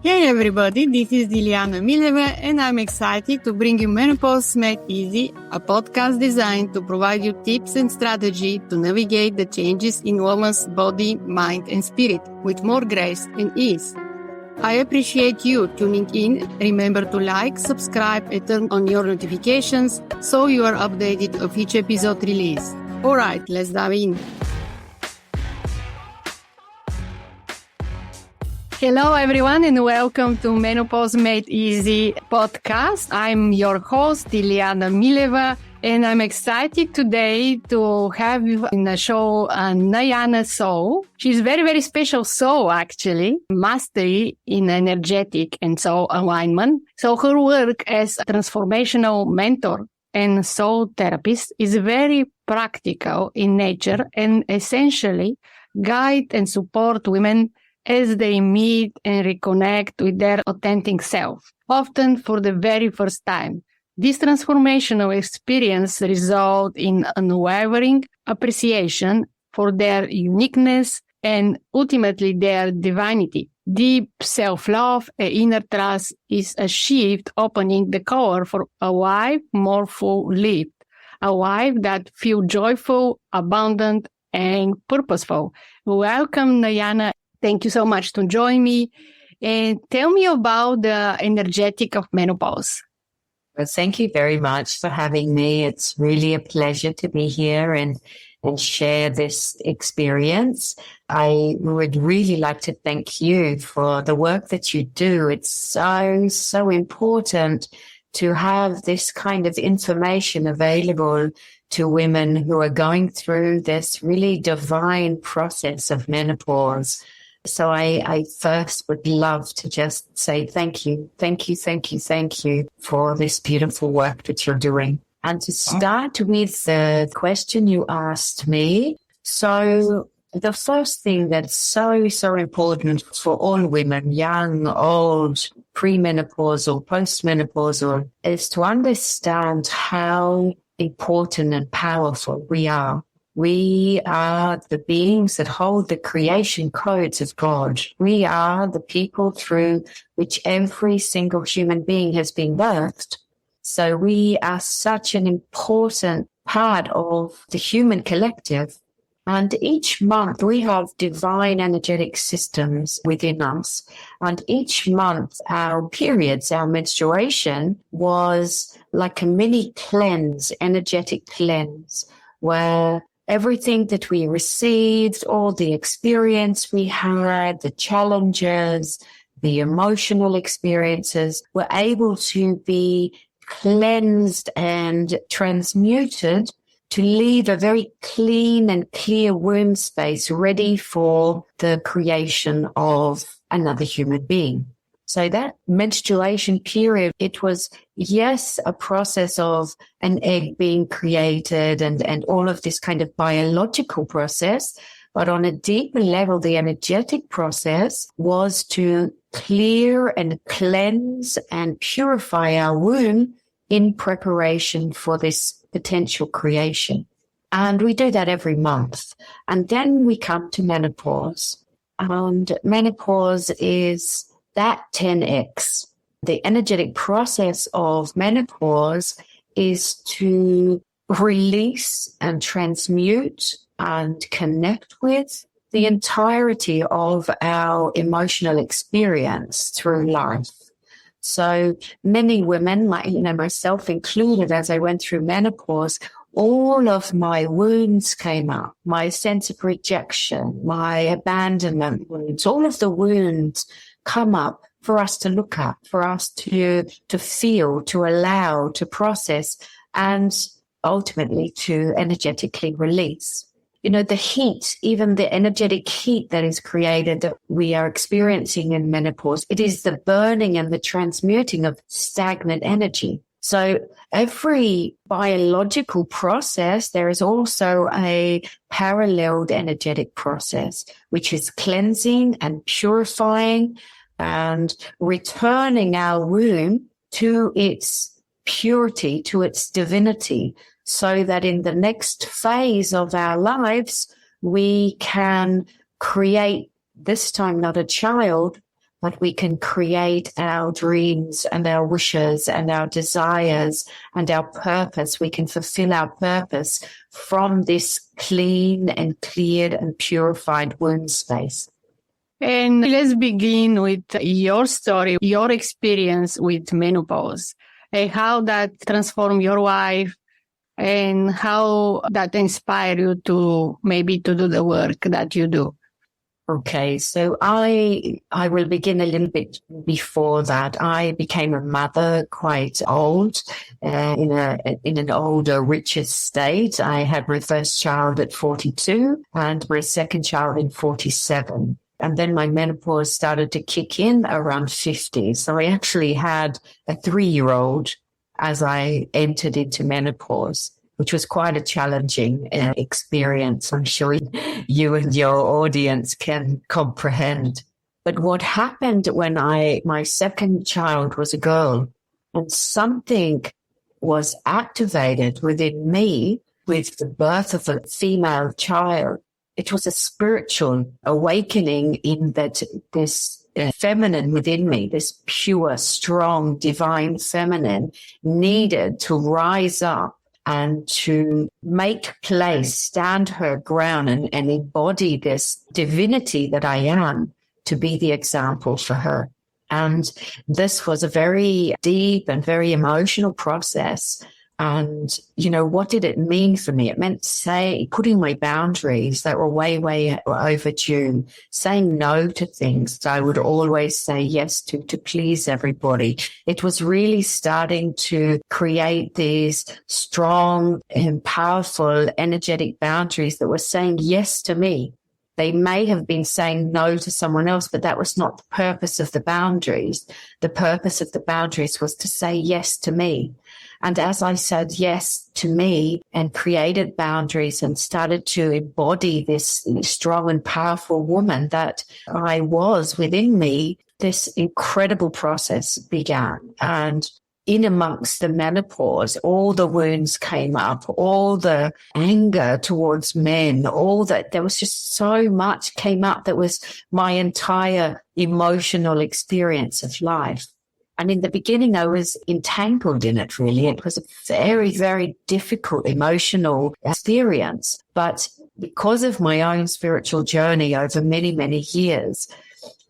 Hey everybody, this is Dilyana and I'm excited to bring you Menopause Made Easy, a podcast designed to provide you tips and strategy to navigate the changes in woman's body, mind and spirit with more grace and ease. I appreciate you tuning in. Remember to like, subscribe and turn on your notifications so you are updated of each episode release. Alright, let's dive in. Hello, everyone, and welcome to Menopause Made Easy podcast. I'm your host, Dilyana, and I'm excited today to have in the show Nayana Sol. She's very, very special soul, actually, mastery in energetic and soul alignment. So her work as a transformational mentor and soul therapist is very practical in nature and essentially guide and support women as they meet and reconnect with their authentic self, often for the very first time. This transformational experience results in unwavering appreciation for their uniqueness and ultimately their divinity. Deep self-love and inner trust is achieved, opening the door for a life more full lived, a life that feels joyful, abundant, and purposeful. Welcome, Nayana. Thank you so much to join me and tell me about the energetic of menopause. Well, thank you very much for having me. It's really a pleasure to be here and share this experience. I would really like to thank you for the work that you do. It's so important to have this kind of information available to women who are going through this really divine process of menopause. So I first would love to just say thank you for this beautiful work that you're doing. And to start with the question you asked me, so the first thing that's so important for all women, young, old, premenopausal, postmenopausal, is to understand how important and powerful we are. We are the beings that hold the creation codes of God. We are the people through which every single human being has been birthed. So we are such an important part of the human collective. And each month we have divine energetic systems within us. And each month our periods, our menstruation was like a mini cleanse, energetic cleanse, where everything that we received, all the experience we had, the challenges, the emotional experiences were able to be cleansed and transmuted to leave a very clean and clear womb space ready for the creation of another human being. So that menstruation period, it was, yes, a process of an egg being created and all of this kind of biological process, but on a deeper level, the energetic process was to clear and cleanse and purify our womb in preparation for this potential creation. And we do that every month. And then we come to menopause. And menopause is that 10x. The energetic process of menopause is to release and transmute and connect with the entirety of our emotional experience through life. So many women, like myself included, as I went through menopause, all of my wounds came up, my sense of rejection, my abandonment wounds, all of the wounds come up for us to look at, for us to feel, to allow, to process, and ultimately to energetically release. You know, the heat, even the energetic heat that is created that we are experiencing in menopause, it is the burning and the transmuting of stagnant energy. So every biological process, there is also a paralleled energetic process, which is cleansing and purifying and returning our womb to its purity, to its divinity, so that in the next phase of our lives, we can create, this time not a child, but we can create our dreams and our wishes and our desires and our purpose. We can fulfill our purpose from this clean and cleared and purified womb space. And let's begin with your story, your experience with menopause, and how that transformed your life and how that inspired you to maybe to do the work that you do. Okay, so I will begin a little bit before that. I became a mother quite old, in an older, richer state. I had my first child at 42 and my second child in 47. And then my menopause started to kick in around 50. So I actually had a 3-year-old as I entered into menopause, which was quite a challenging experience. I'm sure you and your audience can comprehend. But what happened when my second child was a girl, and something was activated within me with the birth of a female child. It was a spiritual awakening in that this feminine within me, this pure, strong, divine feminine, needed to rise up and to make place, stand her ground, and embody this divinity that I am, to be the example for her. And this was a very deep and very emotional process. And, what did it mean for me? It meant putting my boundaries that were way, way overdue, saying no to things that I would always say yes to please everybody. It was really starting to create these strong and powerful, energetic boundaries that were saying yes to me. They may have been saying no to someone else, but that was not the purpose of the boundaries. The purpose of the boundaries was to say yes to me. And as I said yes to me and created boundaries and started to embody this strong and powerful woman that I was within me, this incredible process began. And in amongst the menopause, all the wounds came up, all the anger towards men, all that, there was just so much came up that was my entire emotional experience of life. And in the beginning, I was entangled in it, really. It was a very, very difficult emotional experience. But because of my own spiritual journey over many, many years,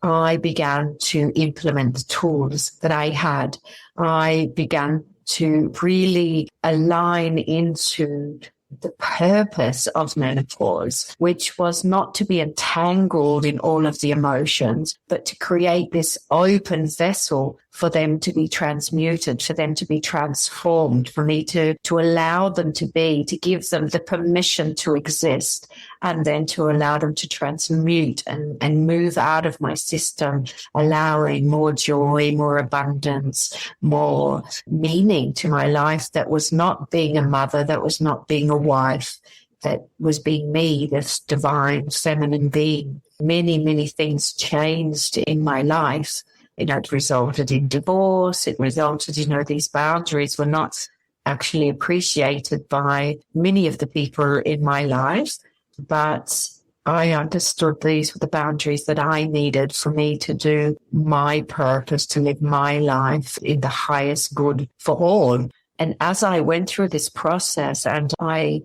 I began to implement the tools that I had. I began to really align into the purpose of menopause, which was not to be entangled in all of the emotions, but to create this open vessel for them to be transmuted, for them to be transformed, for me to allow them to be, to give them the permission to exist, and then to allow them to transmute and move out of my system, allowing more joy, more abundance, more meaning to my life that was not being a mother, that was not being a wife, that was being me, this divine feminine being. Many, many things changed in my life. It resulted in divorce. It resulted, these boundaries were not actually appreciated by many of the people in my life. But I understood these were the boundaries that I needed for me to do my purpose, to live my life in the highest good for all. And as I went through this process and I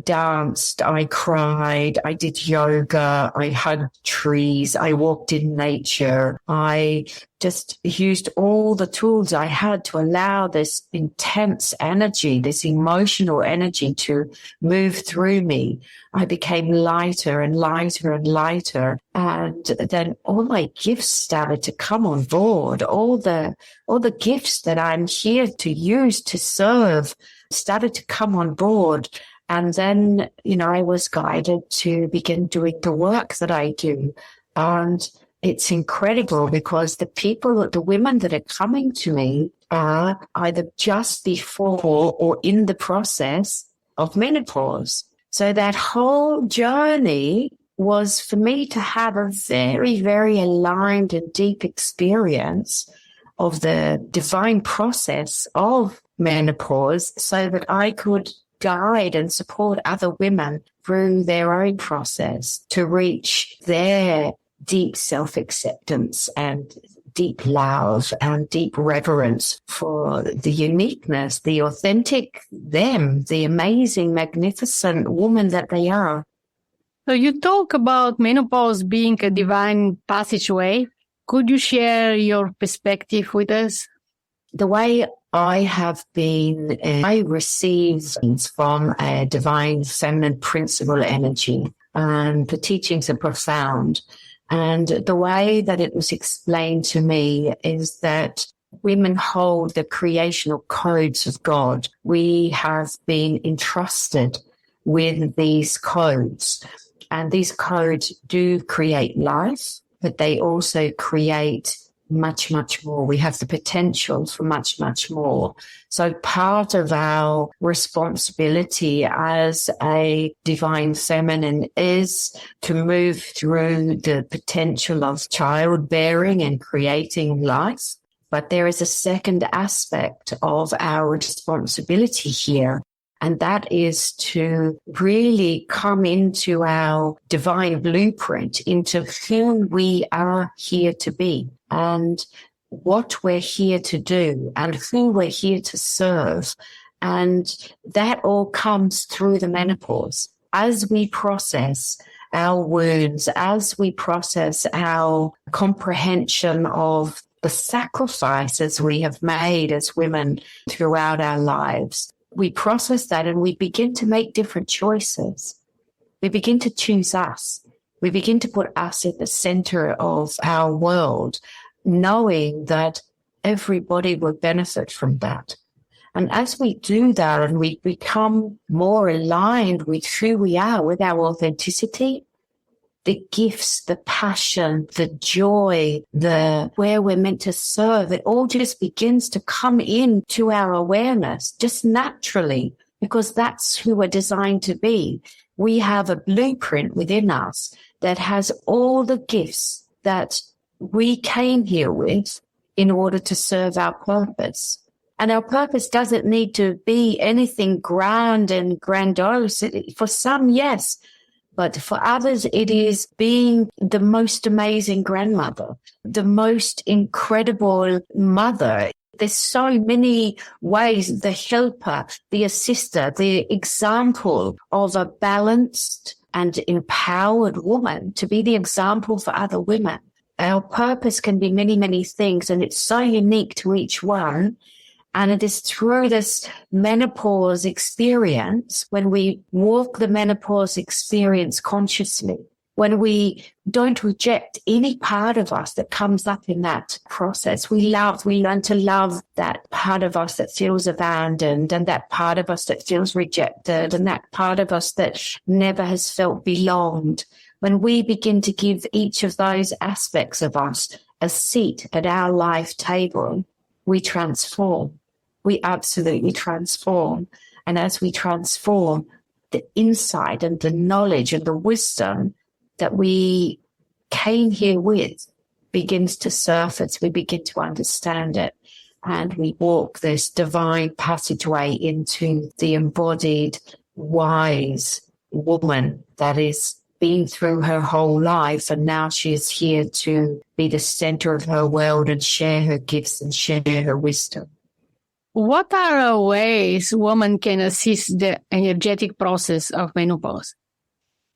danced, I cried, I did yoga, I hugged trees, I walked in nature, I just used all the tools I had to allow this intense energy, this emotional energy to move through me. I became lighter and lighter and lighter. And then all my gifts started to come on board. All the gifts that I'm here to use to serve started to come on board. And then, I was guided to begin doing the work that I do. And it's incredible because the women that are coming to me are either just before or in the process of menopause. So that whole journey was for me to have a very, very aligned and deep experience of the divine process of menopause so that I could guide and support other women through their own process to reach their deep self-acceptance and deep love and deep reverence for the uniqueness, the authentic them, the amazing, magnificent woman that they are. So you talk about menopause being a divine passageway. Could you share your perspective with us? The way I have been, I receive from a divine feminine principle energy, and the teachings are profound. And the way that it was explained to me is that women hold the creational codes of God. We have been entrusted with these codes, and these codes do create life, but they also create much, much more. We have the potential for much, much more. So part of our responsibility as a divine feminine is to move through the potential of childbearing and creating life. But there is a second aspect of our responsibility here, and that is to really come into our divine blueprint, into who we are here to be and what we're here to do and who we're here to serve. And that all comes through the menopause. As we process our wounds, as we process our comprehension of the sacrifices we have made as women throughout our lives, we process that and we begin to make different choices. We begin to choose us. We begin to put us at the center of our world, knowing that everybody will benefit from that. And as we do that and we become more aligned with who we are, with our authenticity, the gifts, the passion, the joy, the where we're meant to serve, it all just begins to come into our awareness just naturally, because that's who we're designed to be. We have a blueprint within us that has all the gifts that we came here with in order to serve our purpose. And our purpose doesn't need to be anything grand and grandiose. For some, yes. But for others, it is being the most amazing grandmother, the most incredible mother. There's so many ways, the helper, the assister, the example of a balanced and empowered woman, to be the example for other women. Our purpose can be many, many things, and it's so unique to each one. And it is through this menopause experience, when we walk the menopause experience consciously, when we don't reject any part of us that comes up in that process, we learn to love that part of us that feels abandoned, and that part of us that feels rejected, and that part of us that never has felt belonged. When we begin to give each of those aspects of us a seat at our life table, we transform. We absolutely transform. And as we transform, the insight and the knowledge and the wisdom that we came here with begins to surface. We begin to understand it. And we walk this divine passageway into the embodied, wise woman that is been through her whole life, and now she is here to be the center of her world and share her gifts and share her wisdom. What are ways women can assist the energetic process of menopause?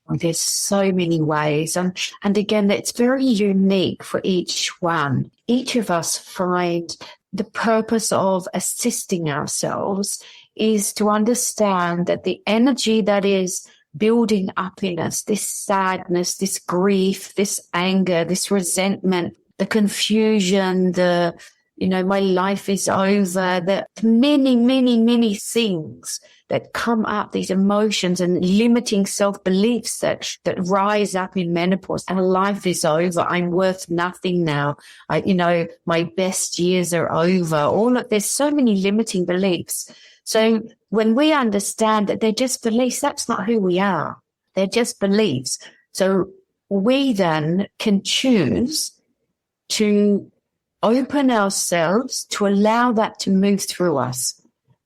There's so many ways. And again, it's very unique for each one. Each of us find the purpose of assisting ourselves is to understand that the energy that is building up in us, this sadness, this grief, this anger, this resentment, the confusion, my life is over, the many, many, many things that come up, these emotions and limiting self-beliefs that rise up in menopause. And life is over. I'm worth nothing now. My best years are over. There's so many limiting beliefs. So when we understand that they're just beliefs, that's not who we are. They're just beliefs. So we then can choose to open ourselves to allow that to move through us.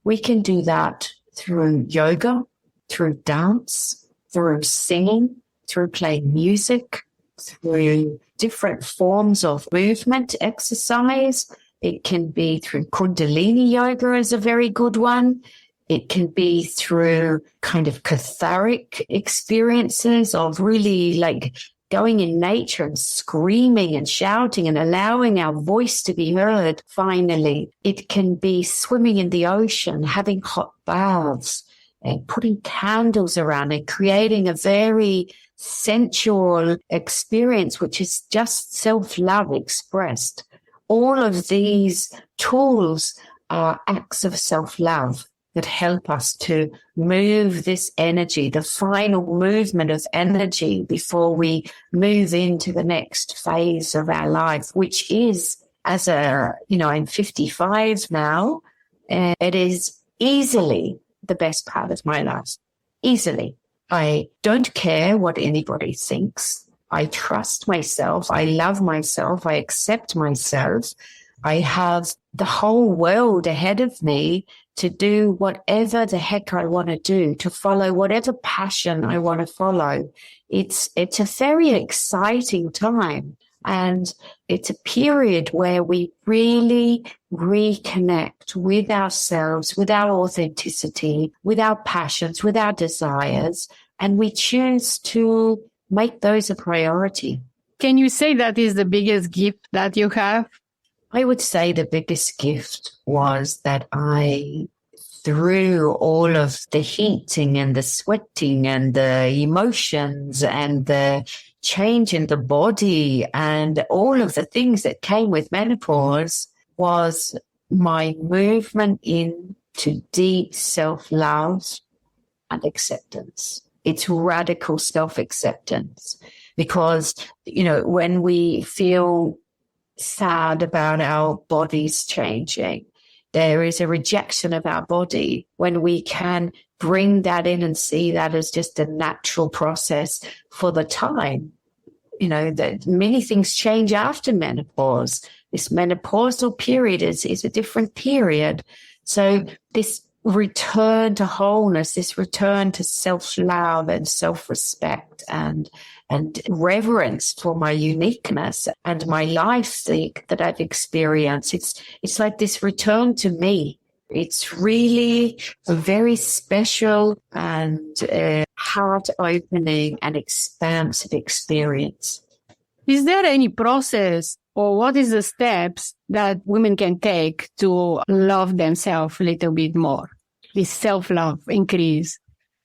We can do that through yoga, through dance, through singing, through playing music, through different forms of movement exercise. It can be through Kundalini yoga is a very good one. It can be through kind of cathartic experiences of really like going in nature and screaming and shouting and allowing our voice to be heard finally. It can be swimming in the ocean, having hot baths, and putting candles around and creating a very sensual experience, which is just self-love expressed. All of these tools are acts of self-love that help us to move this energy, the final movement of energy before we move into the next phase of our life, which is, I'm 55 now, and it is easily the best part of my life. Easily. I don't care what anybody thinks. I trust myself. I love myself. I accept myself. I have the whole world ahead of me to do whatever the heck I want to do, to follow whatever passion I want to follow. It's a very exciting time. And it's a period where we really reconnect with ourselves, with our authenticity, with our passions, with our desires, and we choose to make those a priority. Can you say that is the biggest gift that you have? I would say the biggest gift was that through all of the heating and the sweating and the emotions and the change in the body and all of the things that came with menopause, was my movement into deep self-love and acceptance. It's radical self-acceptance because, when we feel sad about our bodies changing, there is a rejection of our body. When we can bring that in and see that as just a natural process for the time, that many things change after menopause. This menopausal period is a different period. So this return to wholeness, this return to self-love and self-respect and reverence for my uniqueness and my life that I've experienced. It's like this return to me. It's really a very special and heart-opening and expansive experience. Is there any process or what is the steps that women can take to love themselves a little bit more? This self-love increase?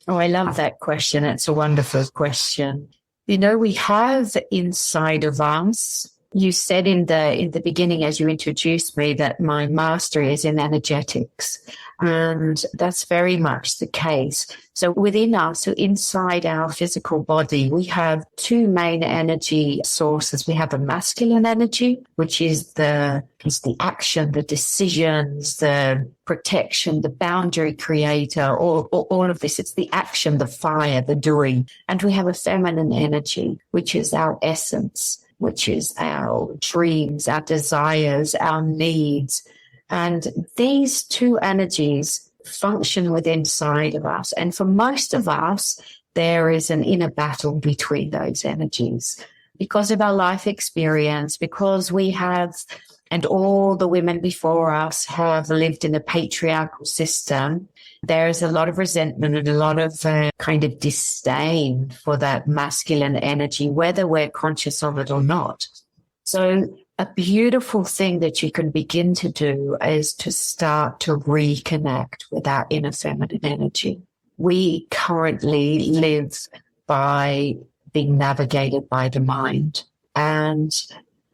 Oh, I love that question. It's a wonderful question. We have inside of us, you said in the beginning as you introduced me that my mastery is in energetics, and that's very much the case. So within us, so inside our physical body, we have two main energy sources. We have a masculine energy, which is the action, the decisions, the protection, the boundary creator, all of this. It's the action, the fire, the doing. And we have a feminine energy, which is our essence, which is our dreams, our desires, our needs. And these two energies function within inside of us. And for most of us, there is an inner battle between those energies because of our life experience, because we have, and all the women before us have lived in a patriarchal system. There's a lot of resentment and a lot of kind of disdain for that masculine energy, whether we're conscious of it or not. So a beautiful thing that you can begin to do is to start to reconnect with our inner feminine energy. We currently live by being navigated by the mind, and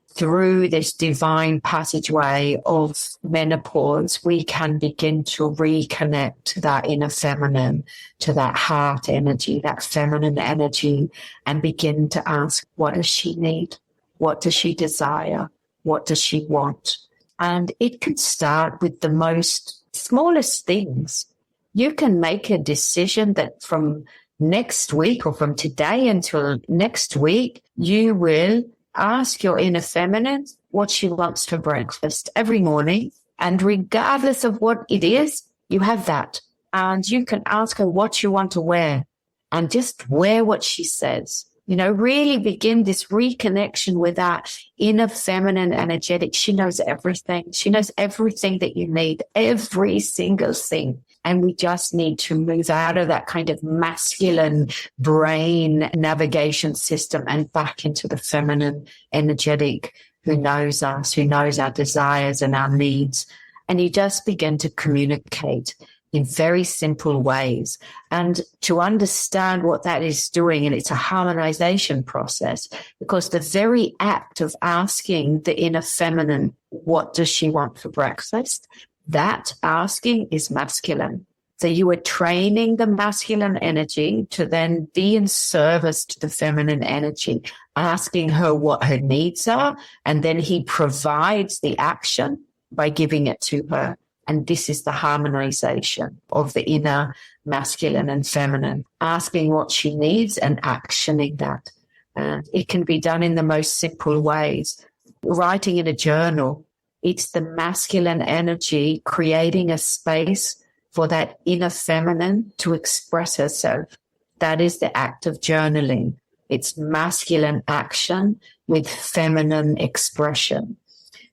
through this divine passageway of menopause, we can begin to reconnect that inner feminine to that heart energy, that feminine energy, and begin to ask, what does she need? What does she desire? What does she want? And it can start with the most smallest things. You can make a decision that from next week or from today until next week, you will ask your inner feminine what she wants for breakfast every morning. And regardless of what it is, you have that. And you can ask her what you want to wear and just wear what she says. really begin this reconnection with that inner feminine energetic. She knows everything. She knows everything that you need, every single thing. And we just need to move out of that kind of masculine brain navigation system and back into the feminine energetic who knows us, who knows our desires and our needs. And you just begin to communicate in very simple ways. And to understand what that is doing, and it's a harmonization process, because the very act of asking the inner feminine, what does she want for breakfast? That asking is masculine. So you are training the masculine energy to then be in service to the feminine energy, asking her what her needs are, and then he provides the action by giving it to her. And this is the harmonization of the inner masculine and feminine, asking what she needs and actioning that. And it can be done in the most simple ways. Writing in a journal, it's the masculine energy creating a space for that inner feminine to express herself. That is the act of journaling. It's masculine action with feminine expression.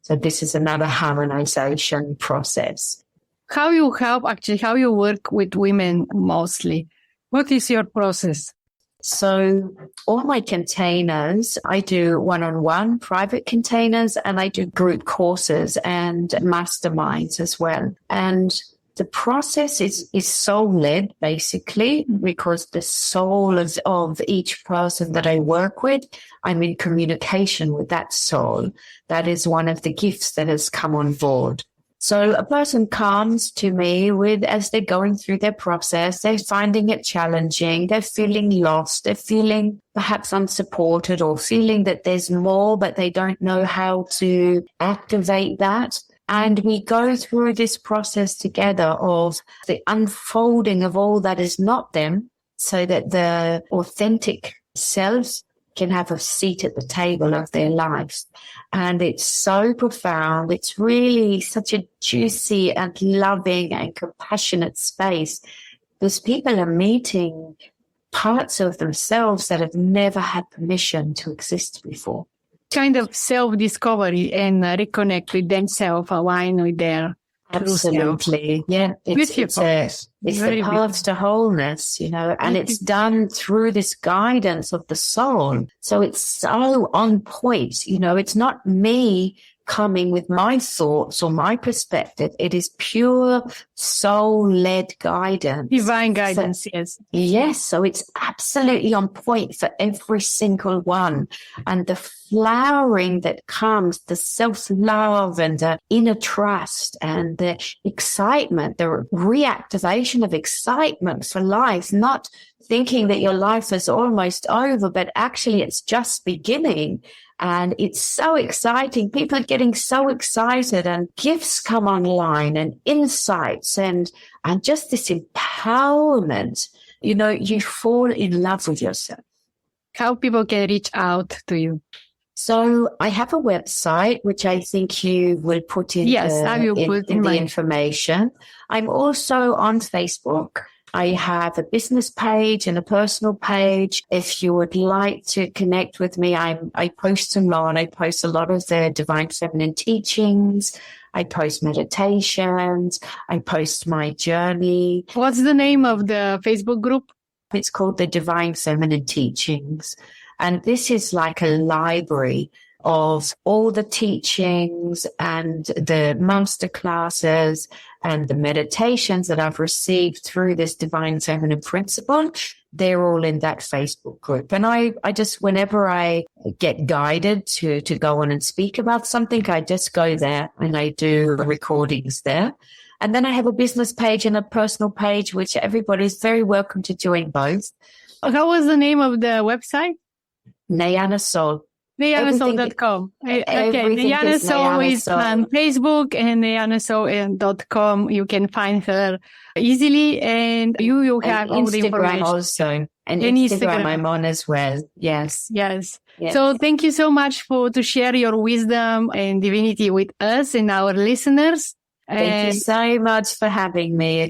So this is another harmonization process. How you work with women mostly? What is your process? So all my containers, I do one-on-one private containers, and I do group courses and masterminds as well. And the process is soul-led, basically, because the soul of each person that I work with, I'm in communication with that soul. That is one of the gifts that has come on board. So a person comes to me as they're going through their process, they're finding it challenging, they're feeling lost, they're feeling perhaps unsupported, or feeling that there's more, but they don't know how to activate that. And we go through this process together of the unfolding of all that is not them, so that the authentic selves can have a seat at the table of their lives. And it's so profound. It's really such a juicy and loving and compassionate space, because people are meeting parts of themselves that have never had permission to exist before. Kind of self-discovery and reconnect with themselves, align with their Absolutely. Yeah. It's the path to wholeness, and it's done through this guidance of the soul. So it's so on point, it's not me coming with my thoughts or my perspective. It is pure soul-led guidance. Divine guidance, yes. Yes, so it's absolutely on point for every single one. And the flowering that comes, the self-love and the inner trust and the excitement, the reactivation of excitement for life, not thinking that your life is almost over, but actually it's just beginning. And it's so exciting. People are getting so excited, and gifts come online and insights and just this empowerment. You fall in love with yourself. How people can reach out to you? So I have a website, which I think you will put in, the information. I'm also on Facebook. I have a business page and a personal page. If you would like to connect with me, I post a lot. I post a lot of the divine feminine teachings. I post meditations. I post my journey. What's the name of the Facebook group? It's called the Divine Feminine Teachings. And this is like a library of all the teachings and the master classes and the meditations that I've received through this divine feminine principle. They're all in that Facebook group. And I just, whenever I get guided to go on and speak about something, I just go there and I do recordings there. And then I have a business page and a personal page, which everybody is very welcome to join both. How was the name of the website? Nayana Sol. NayanaSol.com. Okay, Nayana Sol is on Facebook, and NayanaSol.com. You can find her easily, and you have all the information. Also. And Instagram I'm on as well. Yes. So thank you so much to share your wisdom and divinity with us and our listeners. Thank you so much for having me.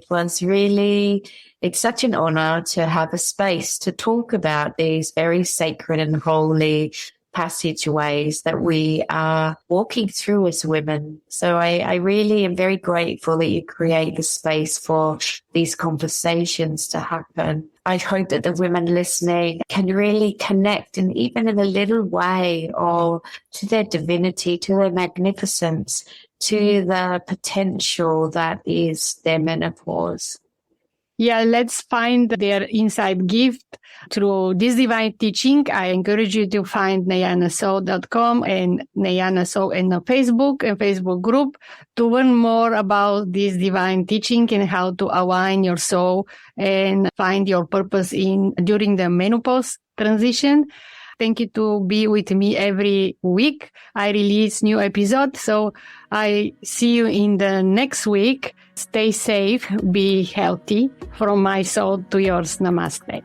It's such an honor to have a space to talk about these very sacred and holy passageways that we are walking through as women. So I really am very grateful that you create the space for these conversations to happen. I hope that the women listening can really connect, and even in a little way, or to their divinity, to their magnificence, to the potential that is their menopause. Yeah, let's find their inside gift through this divine teaching. I encourage you to find nayanasol.com and Nayana Sol in the Facebook group to learn more about this divine teaching and how to align your soul and find your purpose during the menopause transition. Thank you to be with me every week. I release new episodes, so I see you in the next week. Stay safe, be healthy. From my soul to yours, namaste.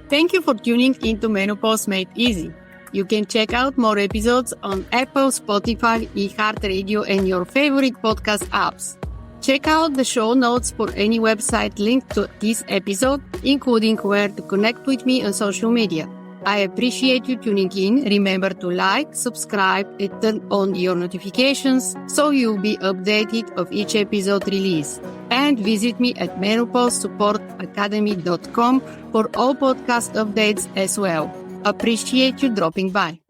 Thank you for tuning into Menopause Made Easy. You can check out more episodes on Apple, Spotify, iHeartRadio, and your favorite podcast apps. Check out the show notes for any website linked to this episode, including where to connect with me on social media. I appreciate you tuning in. Remember to like, subscribe, and turn on your notifications so you'll be updated of each episode release. And visit me at menopausesupportacademy.com for all podcast updates as well. Appreciate you dropping by.